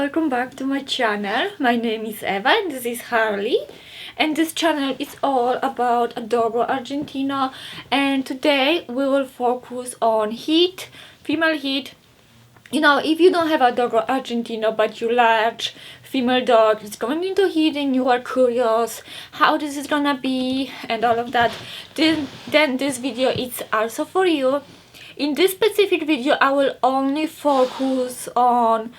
welcome back to my channel. My name is Eva and this is Harley, and this channel is all about adorable Argentina, and today we will focus on heat, female heat. You know, if you don't have adorable Argentina but you large female dog is going into heat and you are curious how this is gonna be and all of that, then this video is also for you. In this specific video I will only focus on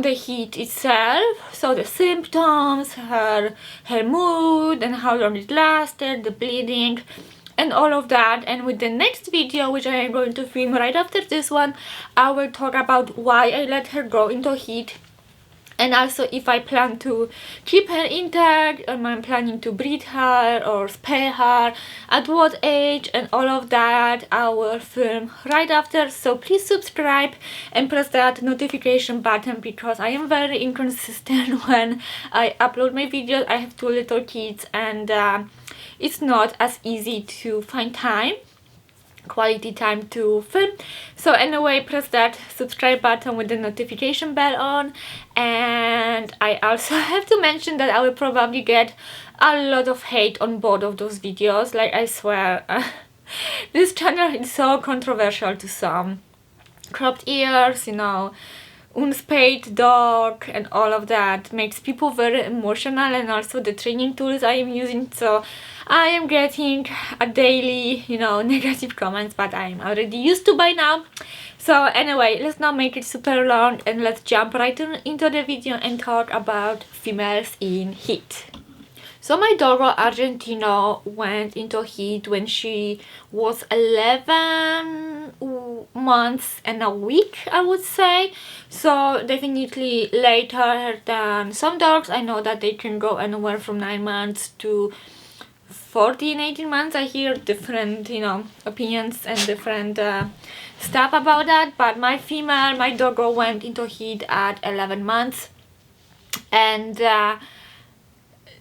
the heat itself, so the symptoms, her mood and how long it lasted, the bleeding and all of that. And with the next video, which I am going to film right after this one, I will talk about why I let her go into heat, and also if I plan to keep her intact, or I'm planning to breed her or spay her, at what age, and all of that I will film right after. So please subscribe and press that notification button, because I am very inconsistent when I upload my videos. I have two little kids and it's not as easy to find quality time to film. So anyway, press that subscribe button with the notification bell on. And I also have to mention that I will probably get a lot of hate on both of those videos. Like, I swear, this channel is so controversial to some. Cropped ears, you know, unspayed dog and all of that makes people very emotional, and also the training tools I am using. So I am getting a daily, you know, negative comments, but I'm already used to by now. So anyway, let's not make it super long and let's jump right into the video and talk about females in heat. So my doggo Argentina went into heat when she was 11 months and a week, I would say. So definitely later than some dogs. I know that they can go anywhere from 9 months to 14, 18 months. I hear different, you know, opinions and different stuff about that. But my doggo went into heat at 11 months. And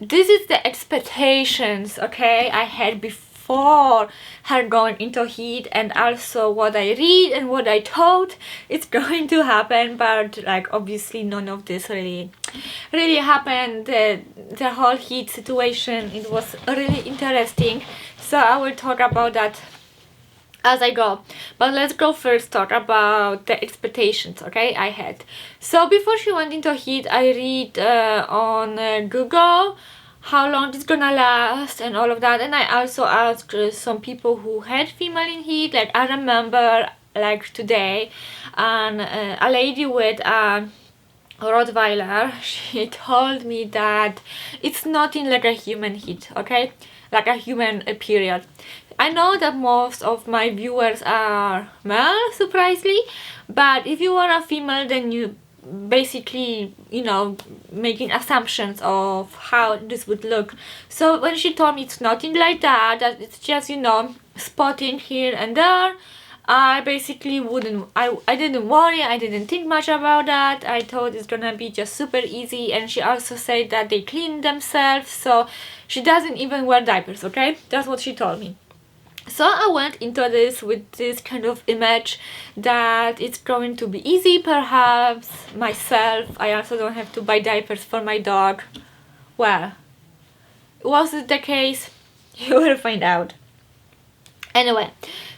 this is the expectations, okay, I had before her going into heat, and also what I read and what I thought it's going to happen. But like, obviously none of this really happened. The whole heat situation, it was really interesting, so I will talk about that as I go. But let's go first talk about the expectations, okay, I had. So before she went into heat, I read on Google how long it's gonna last and all of that, and I also asked some people who had female in heat. Like, I remember, like today, and a lady with a Rottweiler, she told me that it's not in like a human heat, okay, like a human period. I know that most of my viewers are male, surprisingly, but if you are a female, then you basically, you know, making assumptions of how this would look. So when she told me it's nothing like that it's just, you know, spotting here and there, I basically I didn't worry, I didn't think much about that. I thought it's gonna be just super easy. And she also said that they clean themselves, so she doesn't even wear diapers, okay? That's what she told me. So I went into this with this kind of image that it's going to be easy, perhaps myself. I also don't have to buy diapers for my dog. Well, was it the case? You will find out. Anyway,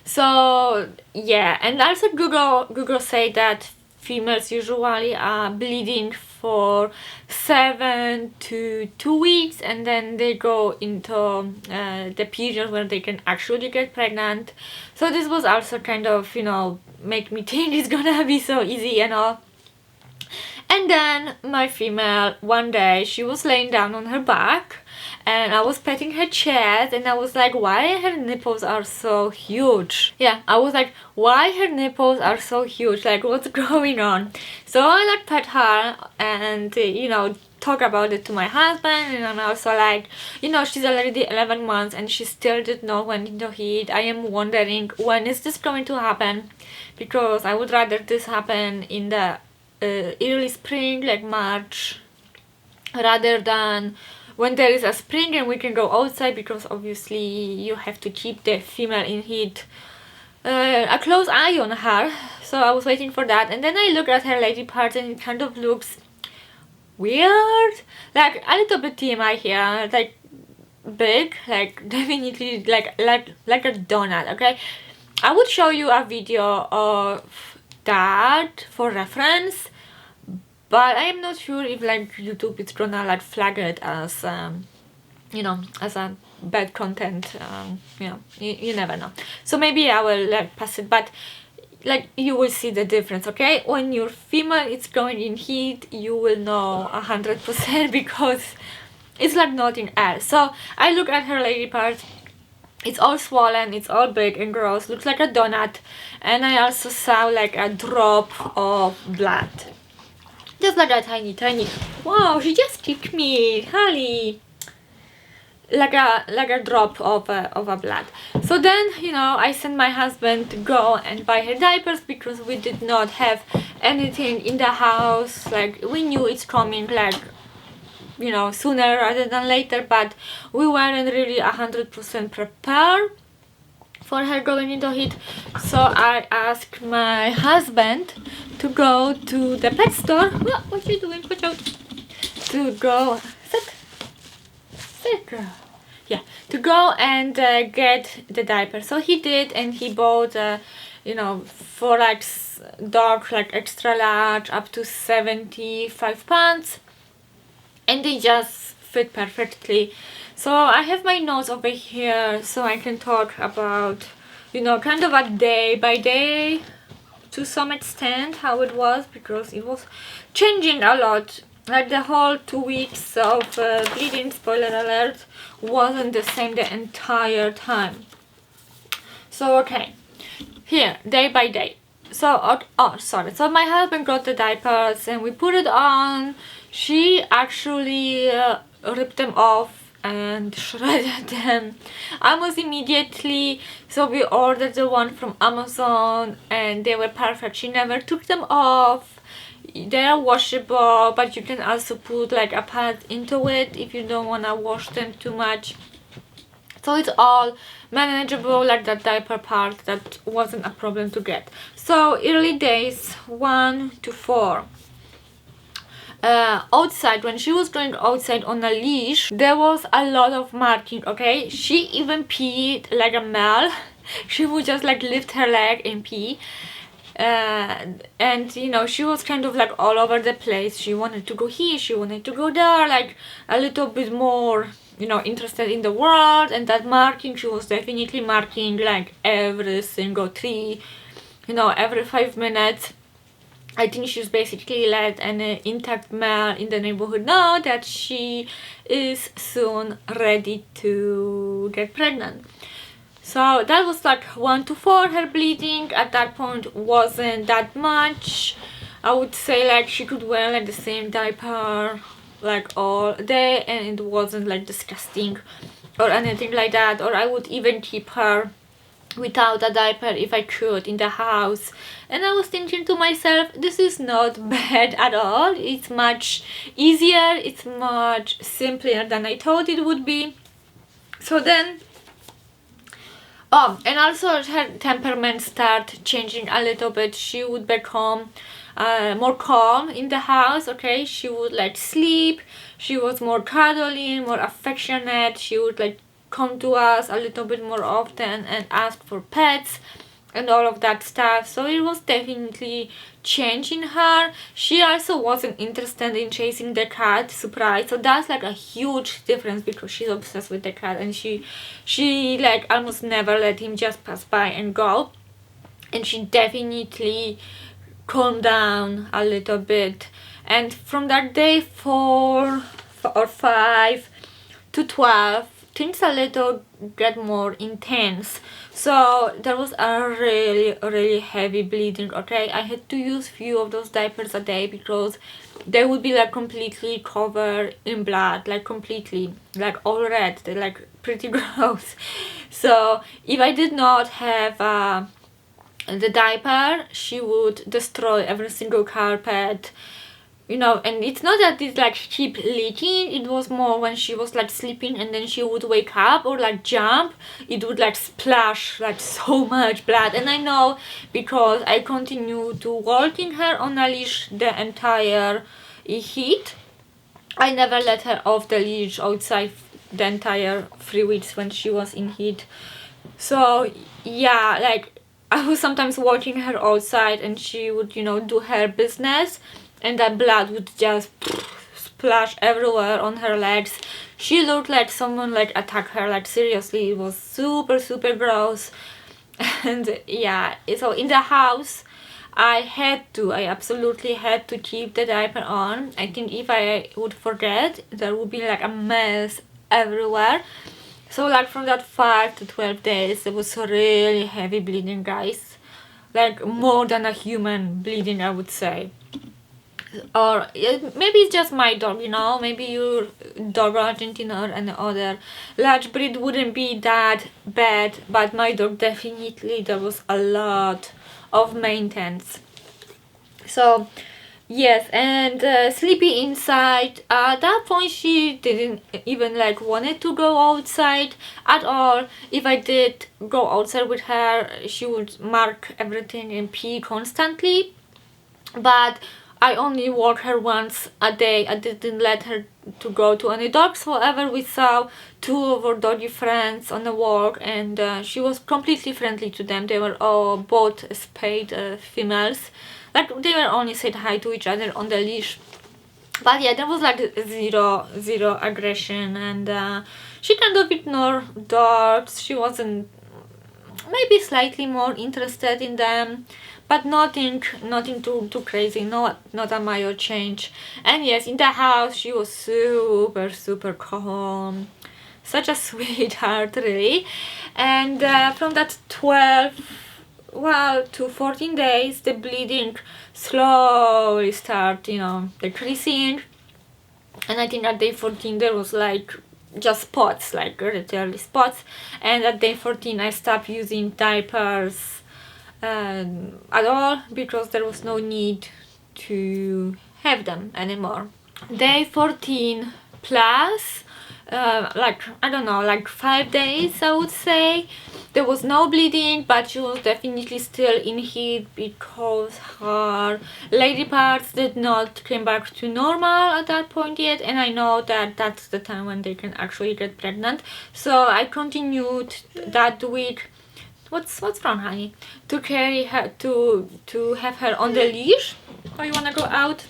so yeah, and also Google said that females usually are bleeding for 7 to 2 weeks, and then they go into the period where they can actually get pregnant. So this was also kind of, you know, make me think it's gonna be so easy and all. And then my female, one day she was laying down on her back and I was petting her chest, and I was like, why her nipples are so huge? Yeah, I was like, why her nipples are so huge? Like, what's going on? So I like pet her and, you know, talk about it to my husband. And I'm also like, you know, she's already 11 months and she still did not went into heat. I am wondering, when is this going to happen? Because I would rather this happen in the early spring, like March, rather than when there is a spring and we can go outside, because obviously you have to keep the female in heat a close eye on her. So I was waiting for that, and then I look at her lady part and it kind of looks weird, like a little bit TMI here, like big, like definitely like a donut. Okay, I would show you a video of that for reference, but I am not sure if like YouTube is gonna like flag it as you know, as a bad content. You know, you never know. So maybe I will like pass it, but like you will see the difference. Okay, when your female is going in heat, you will know 100% because it's like nothing else. So I look at her lady part. It's all swollen, it's all big and gross, looks like a donut, and I also saw like a drop of blood. Just like a tiny. Wow, she just kicked me, Holly. Like a drop of a blood. So then, you know, I sent my husband to go and buy her diapers because we did not have anything in the house. Like we knew it's coming, like, you know, sooner rather than later, but we weren't really 100% prepared for her going into heat. So I asked my husband to go to the pet store. What are you doing? Watch out. To go sit girl. Yeah, to go and get the diaper. So he did, and he bought you know, for like dog, like extra large up to 75 pounds, and they just fit perfectly. So I have my notes over here so I can talk about, you know, kind of a day by day to some extent how it was, because it was changing a lot. Like the whole 2 weeks of bleeding, spoiler alert, wasn't the same the entire time. So okay, here, day by day. So so my husband got the diapers and we put it on. She actually ripped them off and shredded them almost immediately. So we ordered the one from Amazon and they were perfect. She never took them off. They are washable, but you can also put like a pad into it if you don't want to wash them too much. So it's all manageable, like that diaper part, that wasn't a problem to get. So early days 1 to 4. Outside, when she was going outside on a leash, there was a lot of marking. Okay, she even peed like a male. She would just like lift her leg and pee. And you know, she was kind of like all over the place. She wanted to go here, she wanted to go there, like a little bit more, you know, interested in the world. And that marking, she was definitely marking like every single tree, you know, every 5 minutes. I think she's basically let an intact male in the neighborhood know that she is soon ready to get pregnant. So that was like 1 to 4. Her bleeding at that point wasn't that much. I would say like she could wear like the same diaper like all day and it wasn't like disgusting or anything like that. Or I would even keep her without a diaper if I could in the house. And I was thinking to myself, this is not bad at all. It's much easier, it's much simpler than I thought it would be. So then and also her temperament started changing a little bit. She would become more calm in the house. Okay, she would like sleep, she was more cuddly, more affectionate. She would like come to us a little bit more often and ask for pets and all of that stuff. So it was definitely changing her. She also wasn't interested in chasing the cat, surprise. So that's like a huge difference because she's obsessed with the cat and she like almost never let him just pass by and go. And she definitely calmed down a little bit. And from that day 4 or 5 to 12, things a little get more intense. So there was a really heavy bleeding. Okay, I had to use few of those diapers a day because they would be like completely covered in blood, like completely, like all red. They're like pretty gross. So if I did not have the diaper, she would destroy every single carpet, you know. And it's not that it like keep leaking, it was more when she was like sleeping and then she would wake up or like jump, it would like splash like so much blood. And I know because I continued to walking her on a leash the entire heat. I never let her off the leash outside the entire 3 weeks when she was in heat. So yeah, like I was sometimes watching her outside and she would, you know, do her business and that blood would just splash everywhere on her legs. She looked like someone like attacked her, like seriously, it was super gross. And yeah, so in the house I absolutely had to keep the diaper on. I think if I would forget, there would be like a mess everywhere. So like from that 5 to 12 days, it was really heavy bleeding, guys. Like more than a human bleeding, I would say. Or maybe it's just my dog, you know, maybe your dog Argentina or any other large breed wouldn't be that bad, but my dog definitely, there was a lot of maintenance. So yes, and sleepy inside. At that point, she didn't even like wanted to go outside at all. If I did go outside with her, she would mark everything and pee constantly. But I only walked her once a day. I didn't let her to go to any dogs. However, we saw two of our doggy friends on a walk, and she was completely friendly to them. They were all both spayed females. Like they were only said hi to each other on the leash. But yeah, there was like zero aggression, and she kind of ignored dogs. She wasn't, maybe slightly more interested in them, but nothing too crazy, not a major change. And yes, in the house she was super calm, such a sweetheart, really. And from that 12 to 14 days, the bleeding slowly start, you know, decreasing. And I think at day 14 there was like just spots, like literally spots. And at day 14 I stopped using diapers at all, because there was no need to have them anymore. Day 14 plus, like I don't know, like 5 days I would say, there was no bleeding, but she was definitely still in heat because her lady parts did not come back to normal at that point yet, and I know that that's the time when they can actually get pregnant. So I continued that week. What's wrong, honey? To carry her, to have her on the leash. Oh, you wanna go out?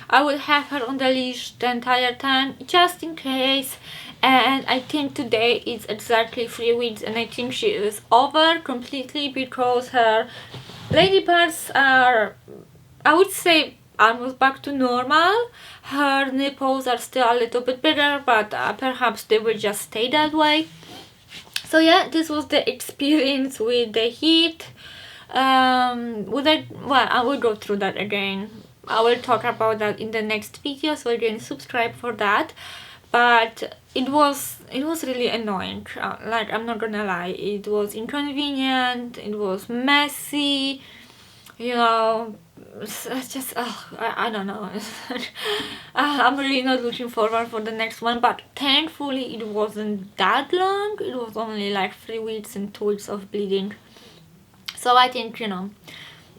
I will have her on the leash the entire time, just in case. And I think today is exactly 3 weeks, and I think she is over completely because her lady parts are, I would say, almost back to normal. Her nipples are still a little bit bigger, but perhaps they will just stay that way. So yeah, this was the experience with the heat. I will go through that again. I will talk about that in the next video, so again, subscribe for that. But it was really annoying. Like, I'm not gonna lie, it was inconvenient, it was messy, you know. It's just I don't know. I'm really not looking forward for the next one, but thankfully it wasn't that long. It was only like 3 weeks and 2 weeks of bleeding. So I think, you know,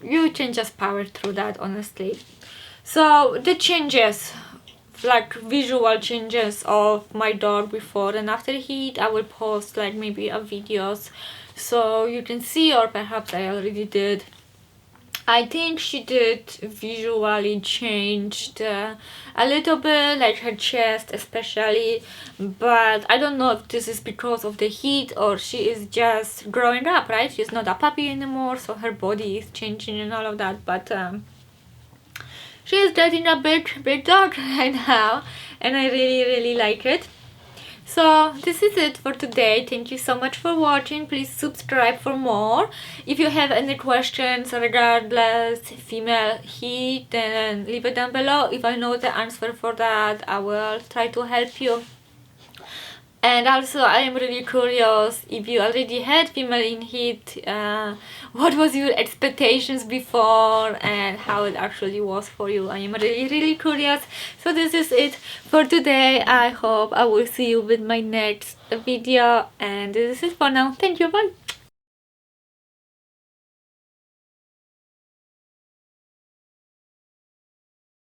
you can just power through that, honestly. So the changes, like visual changes of my dog before and after heat, I will post like maybe a videos so you can see, or perhaps I already did. I think she did visually changed a little bit, like her chest especially, but I don't know if this is because of the heat or she is just growing up, right? She's not a puppy anymore, so her body is changing and all of that, but she is getting a big dog right now, and I really like it. So this is it for today. Thank you so much for watching. Please subscribe for more. If you have any questions regardless female heat, then leave it down below. If I know the answer for that, I will try to help you. And also, I am really curious if you already had female in heat, what was your expectations before and how it actually was for you. I am really curious. So this is it for today. I hope I will see you with my next video, and this is it for now. Thank you, bye.